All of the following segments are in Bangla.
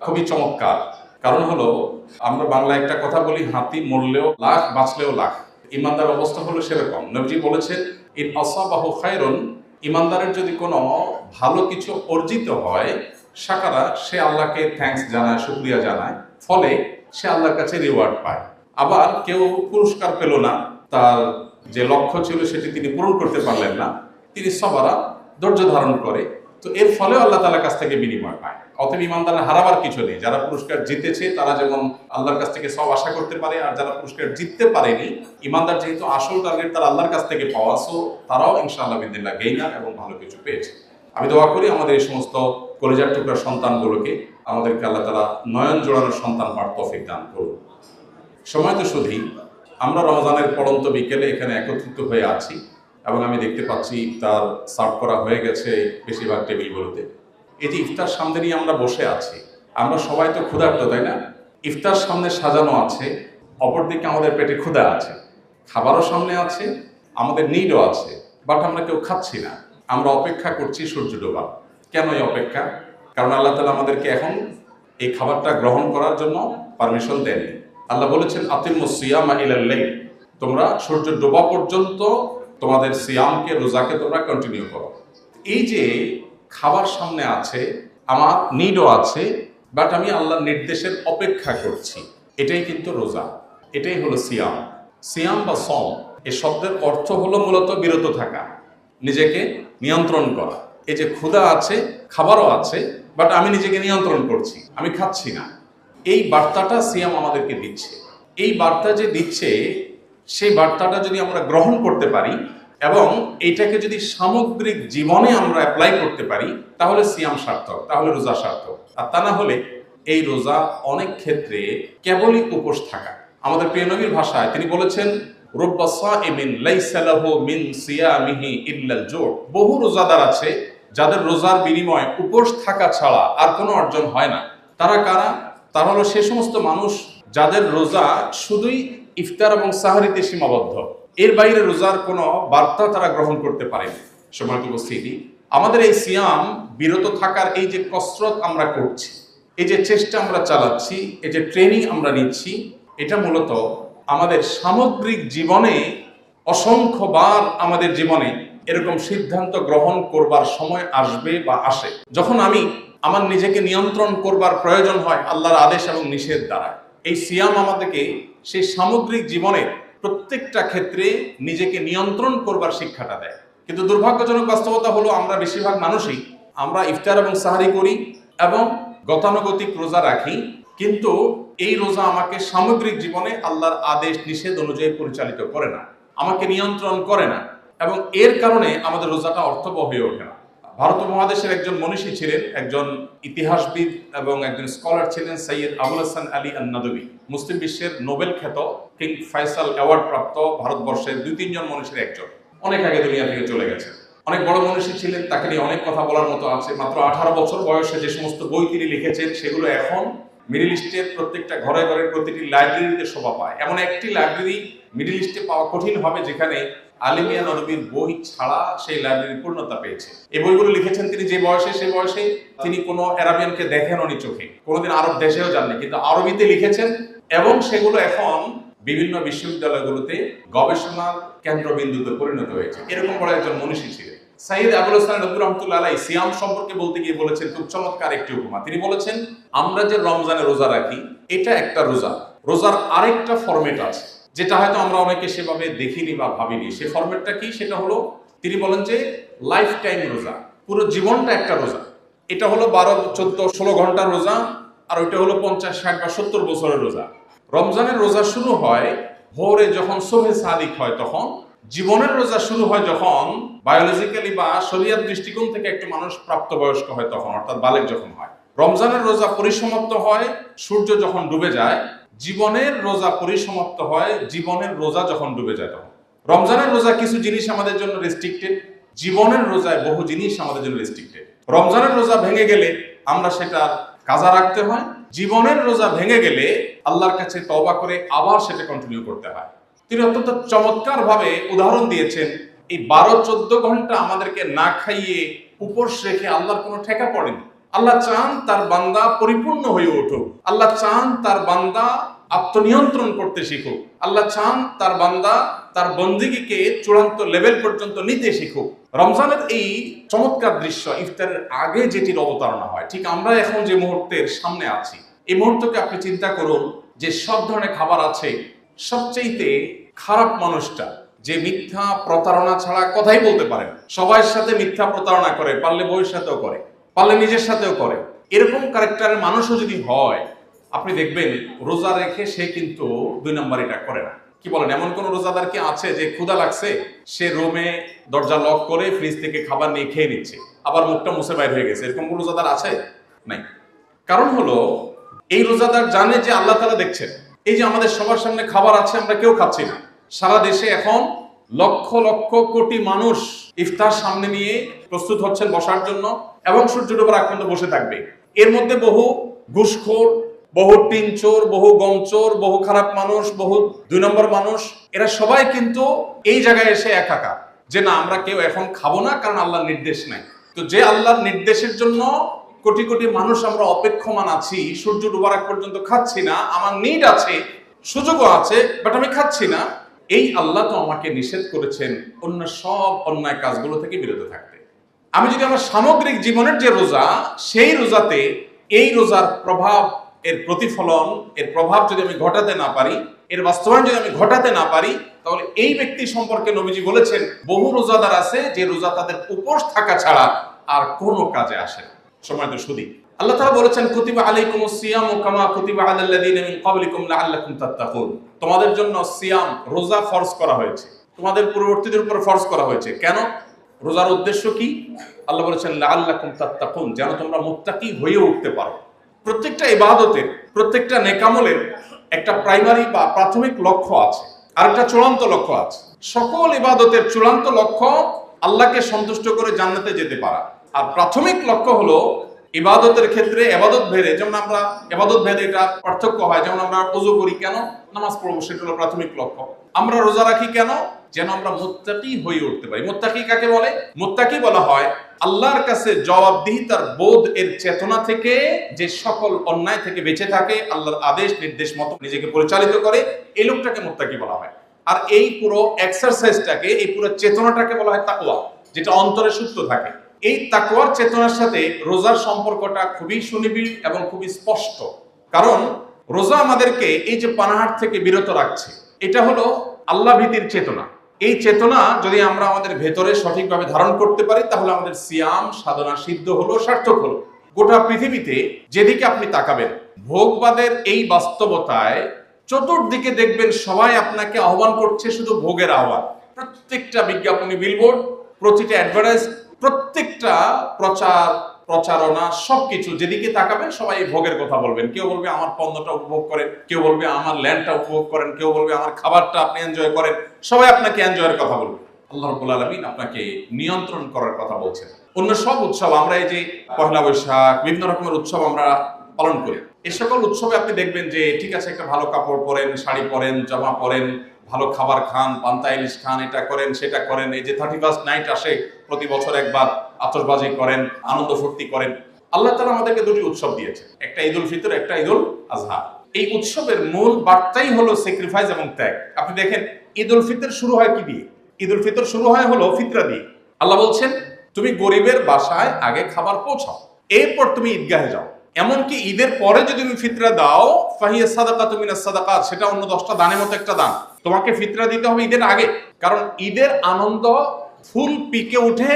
খুবই চমৎকার। কারণ হলো, আমরা বাংলায় একটা কথা বলি, হাতি মরলেও লাখ বাঁচলেও লাখ। ইমানদার অবস্থা হলো সেরকম। নবীজি বলেছেন, ইন আসাবাহু খায়রুন, ইমানদারের যদি কোনো ভালো কিছু অর্জিত হয়, শাকারা, সে আল্লাহকে থ্যাঙ্কস জানায়, শুকরিয়া জানায়, ফলে সে আল্লাহর কাছে রিওয়ার্ড পায়। আবার কেউ পুরস্কার পেল না, তার যে লক্ষ্য ছিল সেটি তিনি পূরণ করতে পারলেন না, তিনি সবারা ধৈর্য ধারণ করে, তো এর ফলে আল্লাহ তাআলার কাছ থেকে বিনিময় পায়। অতএব ইমানদারের হারাবার কিছু নেই। যারা পুরস্কার জিতেছে তারা যেমন আল্লাহর কাছ থেকে সব আশা করতে পারে, আর যারা পুরস্কার জিততে পারেনি, ইমানদার যেহেতু আসল টার্গেট তার আল্লাহর কাছ থেকে পাওয়া, সো তারাও ইনশাআল্লাহ বিদিল্লাহ গেইনার এবং ভালো কিছু পেয়েছে। আমি দোয়া করি আমাদের এই সমস্ত কলিজার টুকরার সন্তানগুলোকে আমাদেরকে আল্লাহ তাআলা নয়ন জোড়ানোর সন্তান পাওয়ার তৌফিক দান করুন। সময় তো শুধুই, আমরা রমজানের পড়ন্ত বিকেলে এখানে একত্রিত হয়ে আছি এবং আমি দেখতে পাচ্ছি ইফতার সার্ভ করা হয়ে গেছে বেশিরভাগ টেবিলগুলোতে। এই যে ইফতার সামনে নিয়ে আমরা বসে আছি, আমরা সবাই তো ক্ষুধার্ত, তাই না? ইফতার সামনে সাজানো আছে, অপরদিকে আমাদের পেটে ক্ষুধা আছে, খাবারও সামনে আছে, আমাদের নিডও আছে, বাট আমরা কেউ খাচ্ছি না। আমরা অপেক্ষা করছি সূর্য ডোবা। কেন এই অপেক্ষা? কারণ আল্লাহ তাআলা আমাদেরকে এখন এই খাবারটা গ্রহণ করার জন্য পারমিশন দেননি। আল্লাহ বলেছেন, আতিমুস সিয়ামা ইলাল লাইল, তোমরা সূর্য ডোবা পর্যন্ত তোমাদের সিয়ামকে, রোজাকে তোমরা কন্টিনিউ করো। এই যে খাবার সামনে আছে, আমার নিডও আছে, বাট আমি আল্লাহর নির্দেশের অপেক্ষা করছি, এটাই কিন্তু রোজা, এটাই হলো সিয়াম। সিয়াম বা সম, এই শব্দের অর্থ হলো মূলত বিরত থাকা, নিজেকে নিয়ন্ত্রণ করা। এই যে ক্ষুধা আছে, খাবারও আছে, বাট আমি নিজেকে নিয়ন্ত্রণ করছি, আমি খাচ্ছি না। এই বার্তাটা সিয়াম আমাদেরকে দিচ্ছে। এই বার্তা যে দিচ্ছে, সেই বার্তাটা যদি আমরা গ্রহণ করতে পারি এবং এইটাকে যদি সামগ্রিক জীবনে আমরা অ্যাপ্লাই করতে পারি, তাহলে সিয়াম সার্থক, তাহলে রোজা সার্থক। আর তা না হলে এই রোজা অনেক ক্ষেত্রে কেবলই উপোস থাকা। আমাদের প্রিয় নবীর ভাষায় তিনি বলেছেন, রুব্বা সাইমিন লাইসা লাহু মিন সিয়ামিহি ইল্লাল জু', বহু রোজাদার আছে যাদের রোজার বিনিময়ে উপোস থাকা ছাড়া আর কোনো অর্জন হয় না। তারা কারা? তারা হলো সে সমস্ত মানুষ যাদের রোজা শুধুই ইফতার এবং সাহরিতে সীমাবদ্ধ, এর বাইরে রোজার কোনো বার্তা তারা গ্রহণ করতে পারেনি। সম্মানিত উপস্থিতি, আমাদের এই সিয়াম বিরত থাকার এই যে কসরত আমরা করছি, এই যে চেষ্টা আমরা চালাচ্ছি, এই যে ট্রেনিং আমরা নিচ্ছি, এটা মূলত আমাদের সামগ্রিক জীবনে অসংখ্যবার আমাদের জীবনে এরকম সিদ্ধান্ত গ্রহণ করবার সময় আসবে বা আসে, যখন আমি আমার নিজেকে নিয়ন্ত্রণ করবার প্রয়োজন হয় আল্লাহর আদেশ এবং নিষেধ দ্বারা। এই সিয়াম আমাদেরকে সেই সামগ্রিক জীবনের প্রত্যেকটা ক্ষেত্রে নিজেকে নিয়ন্ত্রণ করবার শিক্ষাটা দেয়। কিন্তু দুর্ভাগ্যজনক বাস্তবতা হলো, আমরা বেশিরভাগ মানুষই আমরা ইফতার এবং সাহারি করি এবং গতানুগতিক রোজা রাখি, কিন্তু এই রোজা আমাকে সামগ্রিক জীবনে আল্লাহর আদেশ নিষেধ অনুযায়ী পরিচালিত করে না, আমাকে নিয়ন্ত্রণ করে না, এবং এর কারণে আমাদের রোজাটা অর্থবহ হয়ে ওঠে না। ভারত মহাদেশের একজন মনীষী ছিলেন, একজন ইতিহাসবিদ এবং একজন স্কলার ছিলেন, সৈয়দ আবুল হাসান আলী আন-নাদভী। মুসলিম বিশ্বের নোবেল খ্যাত কিং ফয়সাল অ্যাওয়ার্ড প্রাপ্ত ভারতবর্ষের 2-3 জন মনীষীর একজন। অনেক আগে দুনিয়া থেকে চলে গেছেন, অনেক বড় মনীষী ছিলেন, তাকে নিয়ে অনেক কথা বলার মতো আছে। মাত্র 18 বছর বয়সে যে সমস্ত বই তিনি লিখেছেন, সেগুলো এখন মিডল ইস্টের প্রত্যেকটা ঘরে ঘরে প্রতিটি লাইব্রেরিতে শোভা পায়। এমন একটি লাইব্রেরি মিডল ইস্টে পাওয়া কঠিন হবে যেখানে আলিমিয়া নবীর বই ছাড়া সেই লাইব্রেরি পূর্ণতা পেয়েছে। এই বইগুলো লিখেছেন তিনি যে বয়সে, সেই বয়সে তিনি কোনো আরাবিয়ানকে দেখেননি চোখে, কোনোদিন আরব দেশেও যাননি, কিন্তু আরবিতে লিখেছেন এবং সেগুলো এখন বিভিন্ন বিশ্ববিদ্যালয়গুলোতে গবেষণার কেন্দ্রবিন্দুতে পরিণত হয়েছে। এরকম বড় একজন মনীষী ছিলেন সৈয়দ আবুল হাসান নদভী রাহমাতুল্লাহ আলাইহি। সিয়াম সম্পর্কে বলতে গিয়ে বলেছেন খুব চমৎকার একটি উপমা। তিনি বলেছেন, আমরা যে রমজানে রোজা রাখি, এটা একটা রোজা, রোজার আরেকটা ফরম্যাট আছে যেটা হয়তো আমরা অনেকে সেভাবে দেখিনি বা ভাবিনি। সেই ফরম্যাটটা কি? সেটা হলো, তিনি বলেন যে লাইফ টাইম রোজা, পুরো জীবনটা একটা রোজা। এটা হলো 12, 14, 16 ঘন্টার রোজা, আর ওইটা হলো 50, 60 বা 70 বছরের রোজা। রমজানের রোজা শুরু হয় ভোরে, যখন শোভে সাদিক হয় তখন। জীবনের রোজা শুরু হয় যখন বায়োলজিক্যালি বা শরীয়ত দৃষ্টিকোণ থেকে একটু মানুষ প্রাপ্তবয়স্ক হয় তখন, অর্থাৎ বালেগ যখন হয়। রমজানের রোজা পরিসমাপ্ত হয় সূর্য যখন ডুবে যায়। জীবনের রোজা পরিসমাপ্ত হয় জীবনের রোজা যখন ডুবে যায় তখন। রমজানের রোজা কিছু জিনিস আমাদের জন্য রেস্ট্রিক্টেড, জীবনের রোজায় বহু জিনিস আমাদের জন্য রেস্ট্রিক্টেড। রমজানের রোজা ভেঙে গেলে আমরা সেটা কাজা রাখতে হয়, জীবনের রোজা ভেঙে গেলে আল্লাহর কাছে তওবা করে আবার সেটা কন্টিনিউ করতে হয়। তিনি অত্যন্ত চমৎকার ভাবে উদাহরণ দিয়েছেন, এই 12-14 ঘন্টা আমাদেরকে না খাইয়ে উপোস রেখে আল্লাহর কোনো ঠেকা পড়েনি। আল্লাহ চান তার বান্দা পরিপূর্ণ হয়ে উঠুক, আল্লাহ চান তার বান্দা আত্মনিয়ন্ত্রণ করতে শিখুক, আল্লাহ চান তার বান্দা তার বন্দিগিকে চূড়ান্ত লেভেল পর্যন্ত নিতে শিখুক। রমজানের এই চমৎকার দৃশ্য ইফতারের আগে যেটির অবতারণা হয়, ঠিক আমরা এখন যে মুহূর্তের সামনে আছি এই মুহূর্তকে আপনি চিন্তা করুন যে সব ধরনের খাবার আছে, সবচেয়ে খারাপ মানুষটা যে মিথ্যা প্রতারণা ছাড়া কথাই বলতে পারে না, সবার সাথে মিথ্যা প্রতারণা করে, পারলে বউয়ের সাথেও করে, পারলে নিজের সাথেও করে, এরকম ক্যারেক্টারের মানুষও যদি হয় আপনি দেখবেন রোজা রেখে সে কিন্তু 2 নম্বর এটা করে না। কি বলেন, এমন কোন রোজাদার কি আছে যে ক্ষুধা লাগছে সে রুমে দরজা লক করে ফ্রিজ থেকে খাবার নিয়ে খেয়ে নিচ্ছে, আবার মুখটা মুছে বাইর হয়ে গেছে? এরকম কোন রোজাদার আছে? নাই। কারণ হলো এই রোজাদার জানে যে আল্লাহ তাআলা দেখছেন। এই যে আমাদের সবার সামনে খাবার আছে, আমরা কেউ খাচ্ছি না। সারা দেশে এখন লক্ষ লক্ষ কোটি মানুষ ইফতার সামনে নিয়ে প্রস্তুত হচ্ছেন বসার জন্য এবং সূর্য ডোবার আগ পর্যন্ত বসে থাকবে। এর মধ্যে বহু ঘুষখোর, বহু টিনচোর, বহু গমচোর, বহু খারাপ মানুষ, বহু 2 নম্বর মানুষ, এরা সবাই কিন্তু এই জায়গায় এসে একাকার যে না আমরা কেউ এখন খাবো না, কারণ আল্লাহর নির্দেশ নাই। তো যে আল্লাহর নির্দেশের জন্য কোটি কোটি মানুষ আমরা অপেক্ষমান আছি, সূর্য ডোবার আগ পর্যন্ত খাচ্ছি না, আমার নিড আছে, সুযোগও আছে, বাট আমি খাচ্ছি না, এই আল্লাহ তো আমাকে নিষেধ করেছেন অন্য সব অন্যায় কাজগুলো থেকে বিরত থাকতে। আমি যদি আমার সামগ্রিক জীবনের যে রোজা, সেই রোজাতে এই রোজার প্রভাব, এর প্রতিফলন, এর প্রভাব যদি আমি ঘটাতে না পারি, এর বাস্তবায়ন যদি আমি ঘটাতে না পারি, তাহলে এই ব্যক্তি সম্পর্কে নবীজি বলেছেন বহু রোজাদার আছে যে রোজা তাদের উপোস থাকা ছাড়া আর কোনো কাজে আসে না। সময় তো শুধু আল্লাহ তাআলা বলেছেন কুতিবা আলাইকুমুস সিয়ামু কামা কুতিবা আলাল লাযিনা মিন ক্বাবলিকুম লাআল্লাকুম তাত্তাকুন। তোমাদের জন্য সিয়াম, রোজা ফরজ করা হয়েছে, তোমাদের পূর্ববর্তীদের উপর ফরজ করা হয়েছে। কেন? রোজার উদ্দেশ্য কি? আল্লাহ বলেছেন লাআল্লাকুম তাত্তাকুন, যেন তোমরা মুত্তাকি হয়ে উঠতে পারো। প্রত্যেকটা ইবাদতের, প্রত্যেকটা নেকামলের একটা প্রাইমারি বা প্রাথমিক লক্ষ্য আছে, আর একটা চূড়ান্ত লক্ষ্য আছে। সকল ইবাদতের চূড়ান্ত লক্ষ্য আল্লাহকে সন্তুষ্ট করে জান্নাতে যেতে পারা, আর প্রাথমিক লক্ষ্য হলো ইবাদতের ক্ষেত্রে ইবাদত ভেদে, যেমন আমরা ইবাদত ভেদে এটা পার্থক্য হয়, যেমন আমরা ওযু করি কেন, নামাজ পড়বো, সেটা হলো প্রাথমিক লক্ষ্য। আমরা রোজা রাখি কেন, যেন আমরা মুত্তাকি হয়ে উঠতে পারি। মুত্তাকি কাকে বলে? মুত্তাকি বলা হয় আল্লাহর কাছে জবাবদিহিতার বোধ এর চেতনা থেকে যে সকল অন্যায় থেকে বেঁচে থাকে, আল্লাহর আদেশ নির্দেশ মতো নিজেকে পরিচালিত করে, এই লোকটাকে মুত্তাকি বলা হয়। আর এই পুরো এক্সারসাইজটাকে, এই পুরো চেতনাটাকে বলা হয় তাকওয়া, যেটা অন্তরে সুপ্ত থাকে। এই তাকওয়ার চেতনার সাথে রোজার সম্পর্কটা খুবই সুনিবিড় এবং খুবই স্পষ্ট। কারণ রোজা আমাদেরকে এই যে পানাহার থেকে বিরত রাখছে, এটা হলো আল্লাহ ভীতির চেতনা। এই চেতনা যদি আমরা আমাদের ভেতরে সঠিকভাবে ধারণ করতে পারি, তাহলে আমাদের সিয়াম সাধনা সিদ্ধ হলো, সার্থক হলো। গোটা পৃথিবীতে যেদিকে আপনি তাকাবেন, ভোগবাদের এই বাস্তবতায় চতুর্দিকে দেখবেন সবাই আপনাকে আহ্বান করছে শুধু ভোগের আহ্বান। প্রত্যেকটা বিজ্ঞাপনী, বিলবোর্ড, প্রতিটা অ্যাডভার্টাইজ, প্রত্যেকটা প্রচারণা, সবকিছু যেদিকে তাকাবেন সবাই ভোগের কথা বলবেন। কেউ বলবে আমার পণ্যটা উপভোগ করেন, কেউ বলবে আমার ল্যান্ডটা উপভোগ করেন, কেউ বলবে আমার খাবারটা আপনি এনজয় করেন। সবাই আপনাকে এনজয়ের কথা বলবে। আল্লাহ রাব্বুল আলামিন আপনাকে নিয়ন্ত্রণ করার কথা বলছেন। অন্য সব উৎসব, আমরা এই যে পহেলা বৈশাখ, বিভিন্ন রকমের উৎসব আমরা পালন করি, এই সকল উৎসবে আপনি দেখবেন যে ঠিক আছে, একটা ভালো কাপড় পরেন, শাড়ি পরেন, জামা পরেন, ভালো খাবার খান, পান্তা ইলিশ খান, এটা করেন সেটা করেন। এই যে 31st নাইট আসে প্রতি বছর একবার, আতশবাজি করেন, আনন্দ ফুর্তি করেন। আল্লাহ তাআলা আমাদেরকে 2টি উৎসব দিয়েছে, একটা ঈদুল ফিতর, একটা ঈদুল আজহা। এই উৎসবের মূল বার্তাই হলো স্যাক্রিফাইস এবং ত্যাগ। আপনি দেখেন ঈদুল ফিতর শুরু হয় কি দিয়ে? ঈদুল ফিতর শুরু হয় হলো ফিতরা দিয়ে। আল্লাহ বলছেন তুমি গরিবের বাসায় আগে খাবার পৌঁছাও, এরপর তুমি ঈদগাহে যাও। এমনকি ঈদের পরে যদি তুমি ফিতরা দাও, ফাহিয়া সাদাকাতু মিনাস সাদাকাত, সেটা অন্য 10টা দানের মতো একটা দান। তোমাকে ফিতরা দিতে হবে ঈদের আগে, কারণ ঈদের আনন্দ ফুল পিকে উঠে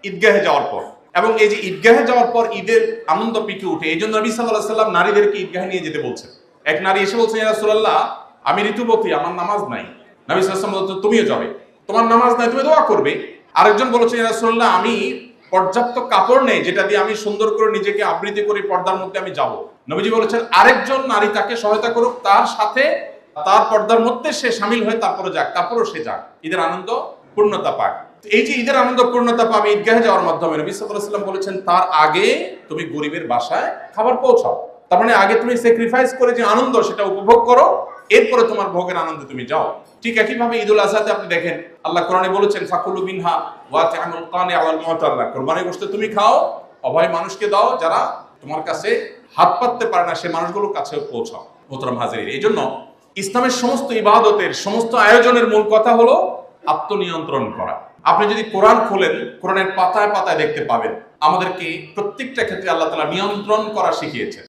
ঈদগাহে যাওয়ার পর, এবং এই যে ঈদগাহে যাওয়ার পর ঈদের আনন্দ পিকে উঠে। এই জন্য নবী সাল্লাল্লাহু আলাইহি ওয়াসাল্লাম নারীদেরকে ঈদগাহে নিয়ে যেতে বলছেন। এক নারী এসে বলছেন, ইয়া রাসূলুল্লাহ, আমি ঋতুবতী, আমার নামাজ নাই। নবী সাল্লাল্লাহু আলাইহি ওয়াসাল্লাম বলছেন, তুমিও যাবে, তোমার নামাজ নাই, তুমি দোয়া করবে। আরেকজন বলেছেন, ইয়া রাসূলুল্লাহ, আমি পর্যাপ্ত কাপড় নেই যেটা দিয়ে আমি সুন্দর করে নিজেকে আবৃত করে পর্দার মধ্যে আমি যাব। নবীজি বলেছেন আরেকজন নারী তাকে সহায়তা করুক, তার সাথে তার পর্দার মধ্যে সে শামিল হয়ে তারপরে যাক, তারপরও সে যাক, ঈদের আনন্দ পূর্ণতা পাক। এই যে ঈদের আনন্দ পূর্ণতা পাবে ঈদগাহে যাওয়ার মাধ্যমে, নবী সাল্লাল্লাহু আলাইহি ওয়াসাল্লাম বলেছেন তার আগে তুমি গরিবের বাসায় খাবার পৌঁছাও। তার মানে আগে তুমি স্যাক্রিফাইস করে যে আনন্দ সেটা উপভোগ করো, এরপরে তোমার ভোগের আনন্দে তুমি যাও। ঠিক একইভাবে ঈদুল আজহাতে আপনি দেখেন আল্লাহ কোরআনে বলেছেন ফাকুলু মিনহা ওয়া তা'আমুল কানি ওয়াল মুতাল্লা, কুরবানির গোশত তুমি খাও, অভয় মানুষকে দাও যারা তোমার কাছে হাত পাততে পারে না সে মানুষগুলোর কাছে পৌঁছাও। মোহতারাম হাজিরিন, এই জন্য ইসলামের সমস্ত ইবাদতের সমস্ত আয়োজনের মূল কথা হলো আত্মনিয়ন্ত্রণ করা। আপনি যদি কোরআন খোলেন, কোরআনের পাতায় পাতায় দেখতে পাবেন আমাদেরকে প্রত্যেকটা ক্ষেত্রে আল্লাহ তাআলা নিয়ন্ত্রণ করা শিখিয়েছেন।